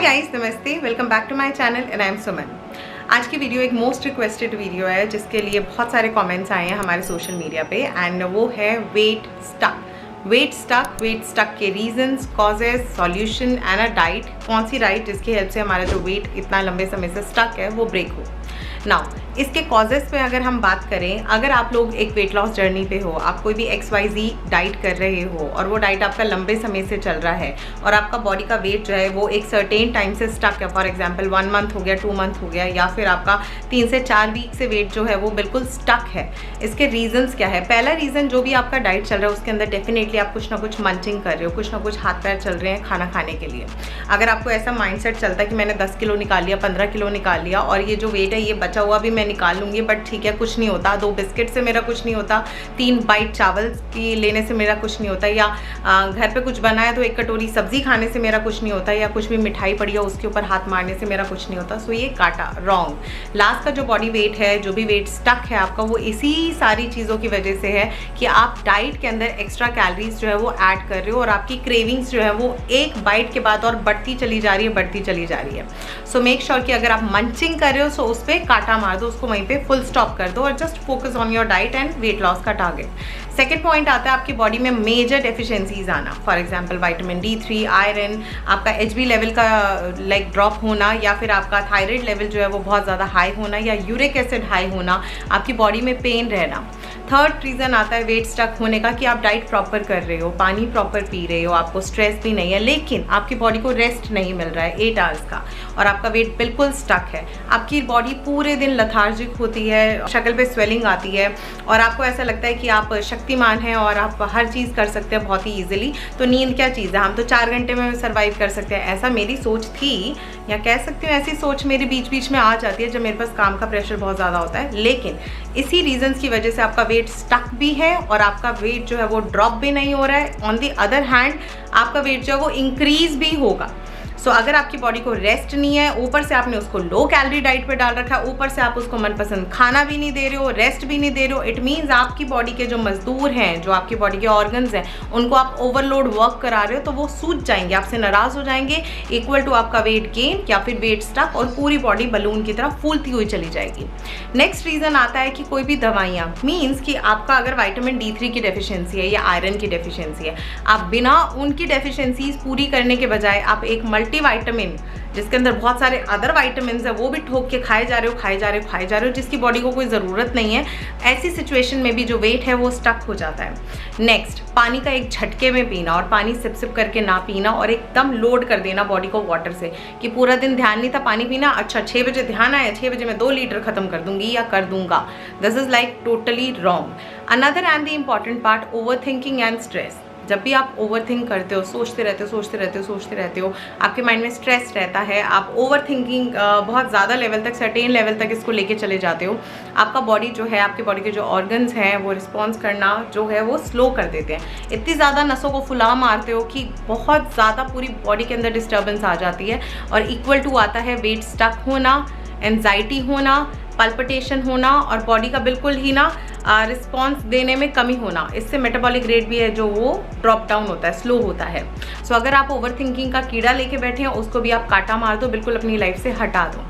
Guys, नमस्ते, welcome back to my channel and I am Suman. आज की वीडियो एक मोस्ट रिक्वेस्टेड वीडियो है जिसके लिए बहुत सारे कमेंट्स आए हैं हमारे सोशल मीडिया पे एंड वो है वेट स्टक के reasons, causes, solution and a diet. कौन सी डाइट जिसकी हेल्प से हमारा जो वेट इतना लंबे समय से स्टक है वो ब्रेक हो। नाउ इसके कॉजेज़ पे अगर हम बात करें, अगर आप लोग एक वेट लॉस जर्नी पे हो, आप कोई भी XYZ डाइट कर रहे हो और वो डाइट आपका लंबे समय से चल रहा है और आपका बॉडी का वेट जो है वो एक सर्टेन टाइम से स्टक है, फॉर एग्जांपल 1 मंथ हो गया, 2 मंथ हो गया, या फिर आपका 3 से 4 वीक से वेट जो है वो बिल्कुल स्टक है। इसके रीजंस क्या है? पहला रीज़न, जो भी आपका डाइट चल रहा है उसके अंदर डेफिनेटली आप कुछ ना कुछ मंचिंग कर रहे हो, कुछ ना कुछ हाथ पैर चल रहे हैं खाना खाने के लिए। अगर आपको ऐसा माइंडसेट चलता है कि मैंने 10 किलो निकाल लिया, 15 किलो निकाल लिया और ये जो वेट है ये बचा हुआ भी मैं निकाल लूँगी, बट ठीक है कुछ नहीं होता, 2 बिस्किट से मेरा कुछ नहीं होता, 3 बाइट चावल की लेने से मेरा कुछ नहीं होता, या घर पे कुछ बना है तो 1 कटोरी सब्जी खाने से मेरा कुछ नहीं होता, या कुछ भी मिठाई पड़ी है उसके ऊपर हाथ मारने से मेरा कुछ नहीं होता। सो ये काटा रॉन्ग। लास्ट का जो बॉडी वेट है, जो भी वेट स्टक है आपका, वो इसी सारी चीज़ों की वजह से है कि आप डाइट के अंदर एक्स्ट्रा कैलोरीज जो है वो ऐड कर रहे हो और आपकी क्रेविंग्स जो है वो एक बाइट के बाद और बढ़ती चली जा रही है। सो मेक श्योर कि अगर आप मंचिंग कर रहे हो सो उस पर काटा मार दो, उसको वहीं पे फुल स्टॉप कर दो और just focus on your diet and weight loss का टारगेट। सेकेंड पॉइंट आता है आपकी बॉडी में मेजर डेफिशिएंसीज आना, for example vitamin D3, iron, आपका HB लेवल का लाइक ड्रॉप होना, या फिर आपका थायराइड लेवल जो है वो बहुत ज़्यादा हाई होना, या यूरिक एसिड हाई होना, आपकी बॉडी में पेन रहना। थर्ड रीज़न आता है वेट स्टक होने का कि आप डाइट प्रॉपर कर रहे हो, पानी प्रॉपर पी रहे हो, आपको स्ट्रेस भी नहीं है, लेकिन आपकी बॉडी को रेस्ट नहीं मिल रहा है 8 आवर्स का और आपका वेट बिल्कुल स्टक है। आपकी बॉडी पूरे दिन लथार्जिक होती है, शक्ल पे स्वेलिंग आती है और आपको ऐसा लगता है कि आप शक्तिमान हैं और आप हर चीज़ कर सकते हैं बहुत ही ईजिली। तो नींद क्या चीज़ है, हम तो 4 घंटे में सर्वाइव कर सकते हैं, ऐसा मेरी सोच थी, या कह सकती हूँ ऐसी सोच मेरी बीच बीच में आ जाती है जब मेरे पास काम का प्रेशर बहुत ज़्यादा होता है। लेकिन इसी रीजंस की वजह से आपका वेट स्टक भी है और आपका वेट जो है वो ड्रॉप भी नहीं हो रहा है। ऑन दी अदर हैंड आपका वेट जो है वो इंक्रीज भी होगा। सो अगर आपकी बॉडी को रेस्ट नहीं है, ऊपर से आपने उसको लो कैलोरी डाइट पे डाल रखा है, ऊपर से आप उसको मनपसंद खाना भी नहीं दे रहे हो, रेस्ट भी नहीं दे रहे हो, इट मीन्स आपकी बॉडी के जो मजदूर हैं, जो आपकी बॉडी के ऑर्गन्स हैं, उनको आप ओवरलोड वर्क करा रहे हो तो वो सूज जाएंगे, आपसे नाराज हो जाएंगे, इक्वल टू आपका वेट गेन या फिर वेट स्टक, और पूरी बॉडी बलून की तरह फूलती हुई चली जाएगी। नेक्स्ट रीज़न आता है कि कोई भी दवाइयाँ, मीन्स कि आपका अगर विटामिन D3 की डेफिशिएंसी है या आयरन की डेफिशिएंसी है, आप बिना उनकी डेफिशिएंसीज पूरी करने के बजाय आप एक मल्टीविटामिन जिसके अंदर बहुत सारे अदर विटामिन है वो भी ठोक के खाए जा रहे हो जिसकी बॉडी को कोई ज़रूरत नहीं है। ऐसी सिचुएशन में भी जो वेट है वो स्टक हो जाता है। नेक्स्ट, पानी का एक झटके में पीना और पानी सिप करके ना पीना और एकदम लोड कर देना बॉडी को वाटर से कि पूरा दिन ध्यान नहीं था पानी पीना, अच्छा 6 बजे ध्यान आया, 6 बजे मैं 2 लीटर खत्म कर दूंगी या कर दूंगा। This is like totally wrong. Another and the important part, over thinking and stress. जब भी आप ओवर थिंक करते हो, सोचते रहते हो, आपके माइंड में स्ट्रेस रहता है, आप ओवर थिंकिंग बहुत ज़्यादा लेवल तक, सर्टेन लेवल तक इसको लेके चले जाते हो, आपका बॉडी जो है, आपके बॉडी के जो ऑर्गन्स हैं वो रिस्पॉन्स करना जो है वो स्लो कर देते हैं। इतनी ज़्यादा नसों को फुला मारते हो कि बहुत ज़्यादा पूरी बॉडी के अंदर डिस्टर्बेंस आ जाती है और इक्वल टू आता है वेट स्टक होना, एंजाइटी होना, पल्पिटेशन होना और बॉडी का बिल्कुल ही ना रिस्पॉन्स देने में कमी होना। इससे मेटाबॉलिक रेट भी है जो वो ड्रॉप डाउन होता है, स्लो होता है। सो अगर आप ओवर थिंकिंग का कीड़ा लेके बैठे हैं, उसको भी आप काटा मार दो, बिल्कुल अपनी लाइफ से हटा दो।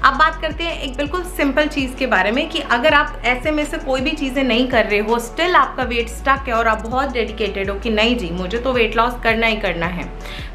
अब बात करते हैं एक बिल्कुल सिंपल चीज़ के बारे में कि अगर आप ऐसे में से कोई भी चीज़ें नहीं कर रहे हो, स्टिल आपका वेट स्टक है और आप बहुत डेडिकेटेड हो कि नहीं जी मुझे तो वेट लॉस करना ही करना है।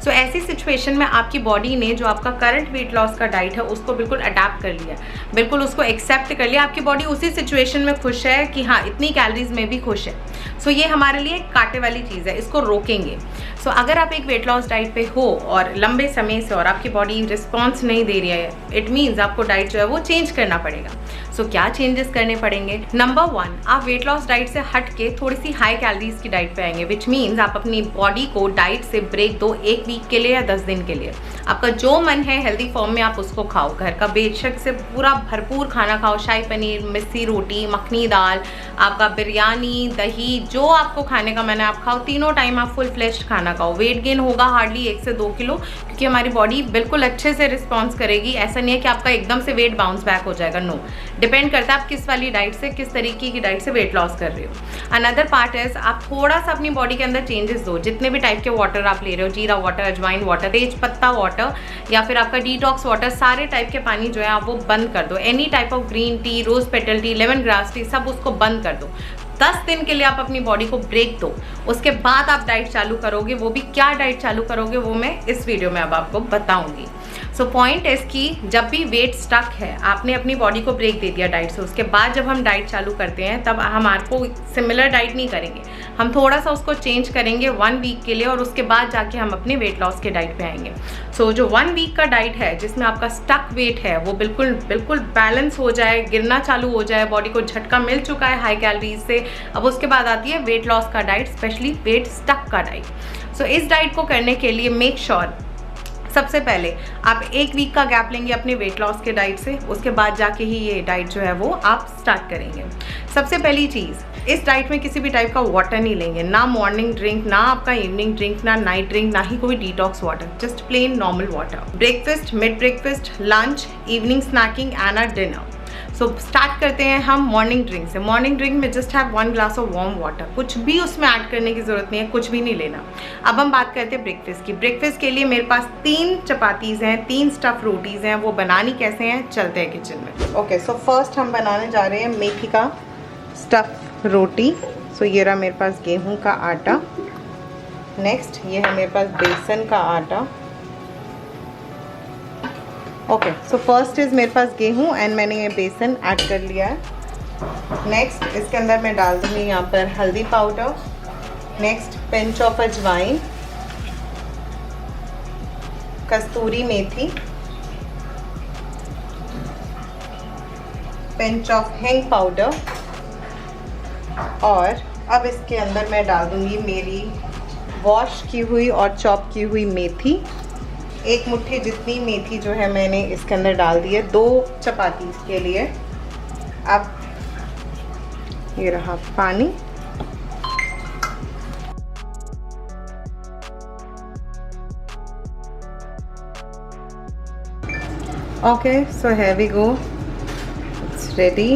सो ऐसी सिचुएशन में आपकी बॉडी ने जो आपका करंट वेट लॉस का डाइट है उसको बिल्कुल अडेप्ट कर लिया, बिल्कुल उसको एक्सेप्ट कर लिया। आपकी बॉडी उसी सिचुएशन में खुश है कि हाँ इतनी कैलोरीज में भी खुश है। सो ये हमारे लिए कांटे वाली चीज़ है, इसको रोकेंगे। सो अगर आप एक वेट लॉस डाइट पे हो और लंबे समय से और आपकी बॉडी रिस्पॉन्स नहीं दे रही है, इट मीन्स आपको डाइट जो है वो चेंज करना पड़ेगा। सो क्या चेंजेस करने पड़ेंगे? नंबर 1, आप वेट लॉस डाइट से हट के थोड़ी सी हाई कैलोरीज की डाइट पे आएंगे, विच मीन्स आप अपनी बॉडी को डाइट से ब्रेक दो 1 वीक के लिए या 10 दिन के लिए। आपका जो मन है हेल्दी फॉर्म में आप उसको खाओ, घर का बेशक से पूरा भरपूर खाना खाओ, शाही पनीर, मिस्सी रोटी, मखनी दाल, आपका बिरयानी, दही, जो आपको खाने का मन है आप खाओ, तीनों टाइम आप फुल फ्लेश्ड खाना खाओ। वेट गेन होगा हार्डली 1 से 2 किलो, क्योंकि हमारी बॉडी बिल्कुल अच्छे से रिस्पॉन्स करेगी। ऐसा नहीं है कि आपका एकदम से वेट बाउंस बैक हो जाएगा, नो, डिपेंड करता है आप किस वाली डाइट से, किस तरीके की डाइट से वेट लॉस कर रहे हो। अनदर पार्ट इज आप थोड़ा सा अपनी बॉडी के अंदर चेंजेस दो। जितने भी टाइप के वाटर आप ले रहे हो, जीरा वाटर, अजवाइन वाटर, तेज पत्ता वाटर या फिर आपका डिटॉक्स वाटर, सारे टाइप के पानी जो है आप वो बंद कर दो। Any type of green tea, rose petal tea, lemon grass tea, सब उसको बंद कर दो। 10 दिन के लिए आप अपनी बॉडी को ब्रेक दो, उसके बाद आप डाइट चालू करोगे। वो भी क्या डाइट चालू करोगे वो मैं इस वीडियो में अब आपको बताऊंगी। सो पॉइंट इज कि जब भी वेट स्टक है, आपने अपनी बॉडी को ब्रेक दे दिया डाइट से, उसके बाद जब हम डाइट चालू करते हैं तब हम आपको सिमिलर डाइट नहीं करेंगे, हम थोड़ा सा उसको चेंज करेंगे 1 वीक के लिए और उसके बाद जाके हम अपने वेट लॉस के डाइट पे आएंगे। सो जो 1 वीक का डाइट है जिसमें आपका स्टक वेट है वो बिल्कुल बैलेंस हो जाए, गिरना चालू हो जाए, बॉडी को झटका मिल चुका है हाई कैलोरीज से, अब उसके बाद आती है वेट लॉस का डाइट, स्पेशली वेट स्टक का डाइट। सो इस डाइट को करने के लिए मेक श्योर सबसे पहले आप 1 वीक का गैप लेंगे अपने वेट लॉस के डाइट से, उसके बाद जाके ही ये डाइट जो है वो आप स्टार्ट करेंगे। सबसे पहली चीज़, इस डाइट में किसी भी टाइप का वाटर नहीं लेंगे, ना मॉर्निंग ड्रिंक, ना आपका इवनिंग ड्रिंक, ना नाइट ड्रिंक, ना ही कोई detox water, just plain normal water. Breakfast, mid breakfast, lunch, evening snacking and a dinner. So start करते हैं हम मॉर्निंग ड्रिंक से। मॉर्निंग ड्रिंक में just have 1 glass of warm water, कुछ भी उसमें ऐड करने की ज़रूरत नहीं है, कुछ भी नहीं लेना। अब हम बात करते हैं ब्रेकफास्ट की। ब्रेकफास्ट के लिए मेरे पास 3 चपातीज़ हैं, 3 स्टफ़ रोटीज़ हैं। वो बनानी कैसे हैं, चलते हैं किचन में। ओके, सो फर्स्ट हम बनाने जा रहे हैं मेथी का स्टफ़ रोटी। सो ये रहा मेरे पास गेहूँ का आटा। नेक्स्ट ये है मेरे पास बेसन का आटा। ओके, सो फर्स्ट इज़ मेरे पास गेहूँ एंड मैंने ये बेसन ऐड कर लिया है। नेक्स्ट इसके अंदर मैं डाल दूँगी यहाँ पर हल्दी पाउडर। नेक्स्ट पिंच ऑफ अजवाइन, कस्तूरी मेथी, पिंच ऑफ हिंग पाउडर और अब इसके अंदर मैं डाल दूँगी मेरी वॉश की हुई और चॉप की हुई मेथी। 1 मुट्ठी जितनी मेथी जो है मैंने इसके अंदर डाल दी है 2 चपाती के लिए। अब ये रहा पानी। Okay, so here we go, it's ready।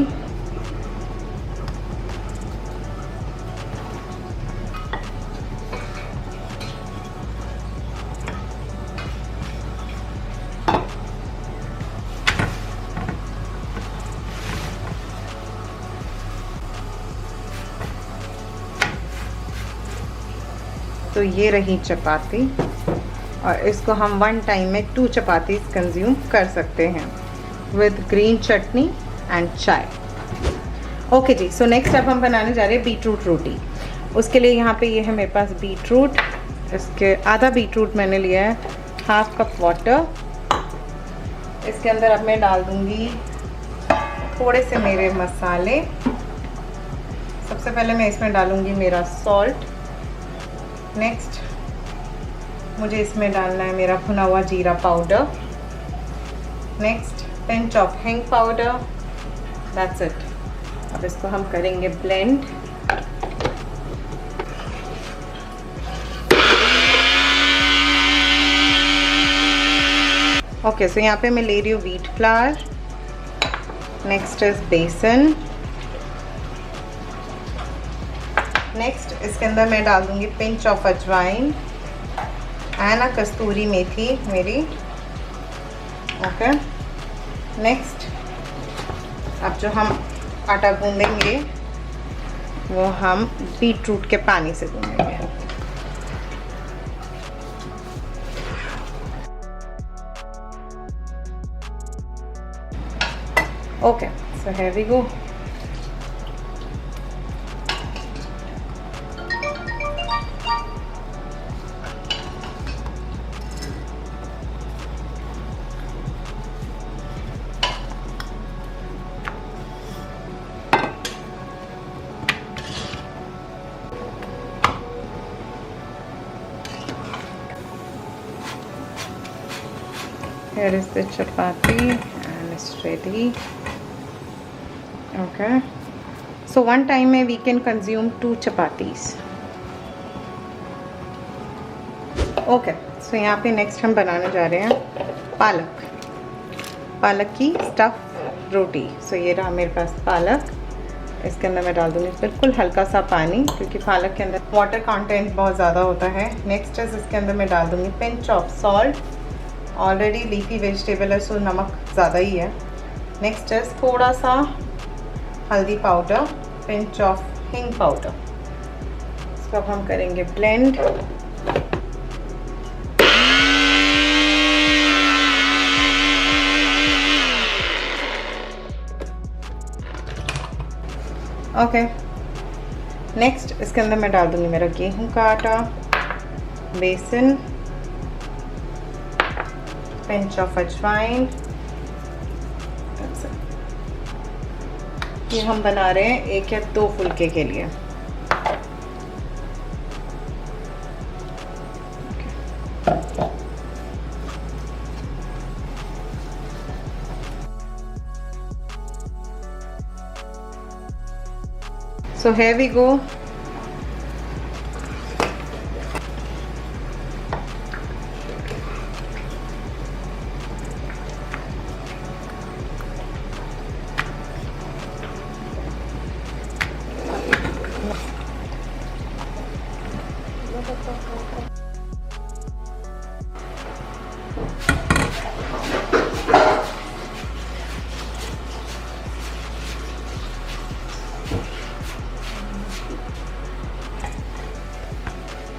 तो ये रही चपाती और इसको हम 1 टाइम में 2 चपाती कंज्यूम कर सकते हैं विद ग्रीन चटनी एंड चाय। ओके जी, सो नेक्स्ट अब हम बनाने जा रहे हैं बीटरूट रोटी। उसके लिए यहाँ पे ये है मेरे पास बीटरूट। इसके आधा बीटरूट मैंने लिया है, 1/2 कप वाटर। इसके अंदर अब मैं डाल दूँगी थोड़े से मेरे मसाले। सबसे पहले मैं इसमें डालूँगी मेरा सॉल्ट। नेक्स्ट मुझे इसमें डालना है मेरा भुना हुआ जीरा पाउडर। नेक्स्ट पिंच ऑफ हिंग पाउडर। That's it. अब इसको हम करेंगे ब्लेंड। ओके, सो यहाँ पे मैं ले रही हूँ व्हीट फ्लावर। नेक्स्ट इज बेसन। नेक्स्ट इसके अंदर मैं डाल दूँगी पिंच ऑफ अजवाइन एंड अ कस्तूरी मेथी मेरी। ओके, नेक्स्ट अब जो हम आटा गूंदेंगे वो हम बीटरूट के पानी से गूंदेंगे। Okay, so here we go। Here is the chapati and it's ready। Okay, so 1 time में we can consume 2 chapatis। Okay, so यहाँ पे next हम बनाने जा रहे हैं पालक की स्टफ रोटी। सो ये रहा मेरे पास पालक। इसके अंदर मैं डाल दूँगी बिल्कुल हल्का सा पानी, क्योंकि पालक के अंदर वाटर कंटेंट बहुत ज़्यादा होता है। नेक्स्ट है इसके अंदर मैं डाल दूँगी pinch of salt. Already leafy vegetable है सो नमक ज़्यादा ही है। नेक्स्ट है थोड़ा सा हल्दी पाउडर, पिंच ऑफ हिंग पाउडर। इसको अब हम करेंगे ब्लेंड। ओके, नेक्स्ट इसके अंदर मैं डाल दूँगी मेरा गेहूं का आटा, बेसन, पिंच ऑफ अजवाइन। ये हम बना रहे हैं 1 या 2 फुलके के लिए। So here we go.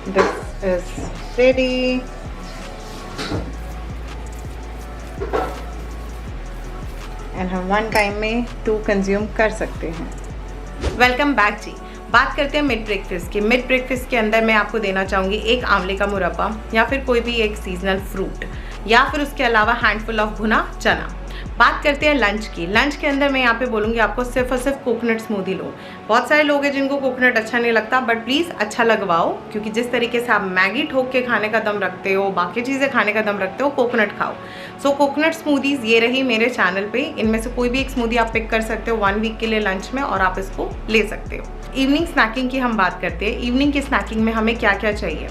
This is ready. And हम 1 टाइम में 2 कंज्यूम कर सकते हैं। वेलकम बैक जी। बात करते हैं मिड ब्रेकफास्ट की। मिड ब्रेकफास्ट के अंदर मैं आपको देना चाहूँगी 1 आंवले का मुरब्बा, या फिर कोई भी एक सीजनल फ्रूट, या फिर उसके अलावा हैंडफुल ऑफ भुना चना। बात करते हैं लंच की। लंच के अंदर मैं यहाँ पे बोलूँगी आपको सिर्फ और सिर्फ कोकोनट स्मूदी लो। बहुत सारे लोग हैं जिनको कोकोनट अच्छा नहीं लगता, बट प्लीज़ अच्छा लगवाओ, क्योंकि जिस तरीके से आप मैगी ठोक के खाने का दम रखते हो, बाकी चीज़ें खाने का दम रखते हो, कोकोनट खाओ। सो कोकोनट स्मूदीज़ ये रही मेरे चैनल पे। इनमें से कोई भी एक स्मूदी आप पिक कर सकते हो 1 वीक के लिए लंच में, और आप इसको ले सकते हो। इवनिंग स्नैकिंग की हम बात करते हैं। इवनिंग की स्नैकिंग में हमें क्या क्या चाहिए।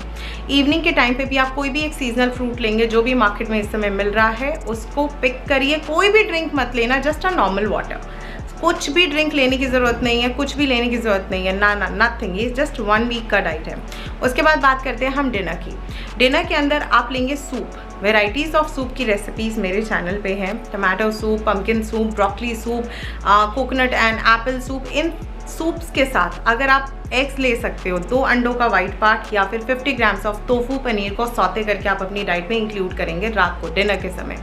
इवनिंग के टाइम पे भी आप कोई भी एक सीजनल फ्रूट लेंगे, जो भी मार्केट में इस समय मिल रहा है, उसको पिक करिए। कोई भी ड्रिंक मत लेना, जस्ट अ नॉर्मल वाटर। कुछ भी ड्रिंक लेने की ज़रूरत नहीं है, कुछ भी लेने की ज़रूरत नहीं है, ना नथिंग। ये जस्ट 1 वीक का डाइट है। उसके बाद बात करते हैं हम डिनर की। डिनर के अंदर आप लेंगे सूप। वेराइटीज़ ऑफ सूप की रेसिपीज़ मेरे चैनल पे हैं। Tomato soup, pumpkin soup, broccoli soup, coconut and Apple soup. In soups के साथ अगर आप एग्स ले सकते हो, 2 अंडों का वाइट पार्ट, या फिर 50 ग्राम्स ऑफ टोफू पनीर को सौते करके आप अपनी डाइट में इंक्लूड करेंगे रात को डिनर के समय।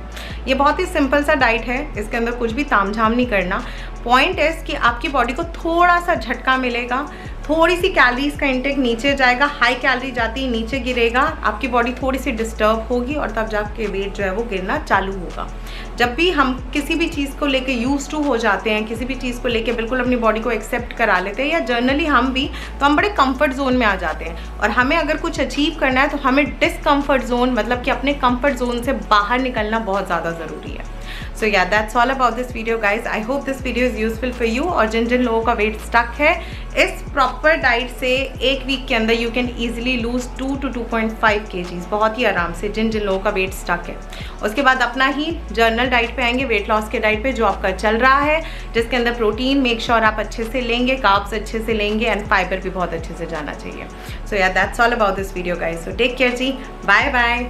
ये बहुत ही सिंपल सा डाइट है, इसके अंदर कुछ भी तामझाम नहीं करना। पॉइंट है कि आपकी बॉडी को थोड़ा सा झटका मिलेगा, थोड़ी सी कैलोरीज का इंटेक नीचे जाएगा, हाई कैलोरी जाती नीचे गिरेगा, आपकी बॉडी थोड़ी सी डिस्टर्ब होगी, और तब जाके वेट जो है वो गिरना चालू होगा। जब भी हम किसी भी चीज़ को लेके यूज टू हो जाते हैं, किसी भी चीज़ को लेके बिल्कुल अपनी बॉडी को एक्सेप्ट करा लेते हैं, या जर्नली हम भी, तो हम बड़े कंफर्ट जोन में आ जाते हैं। और हमें अगर कुछ अचीव करना है तो हमें डिसकम्फर्ट जोन, मतलब कि अपने कंफर्ट जोन से बाहर निकलना बहुत ज़्यादा ज़रूरी है। So yeah, that's all about this video guys. I hope this video is useful for you। और जिन जिन लोगों का वेट स्टक है, इस प्रॉपर डाइट से 1 वीक के अंदर you can easily lose 2 to 2.5 kgs बहुत ही आराम से, जिन जिन लोगों का वेट स्टक है। उसके बाद अपना ही जर्नल डाइट पे आएंगे, वेट लॉस के डाइट पे, जो आपका चल रहा है, जिसके अंदर प्रोटीन मेक श्योर आप अच्छे से लेंगे, कार्ब्स अच्छे से लेंगे, एंड फाइबर भी बहुत अच्छे से जाना चाहिए। So yeah that's all about this video guys. So take care जी, बाय बाय।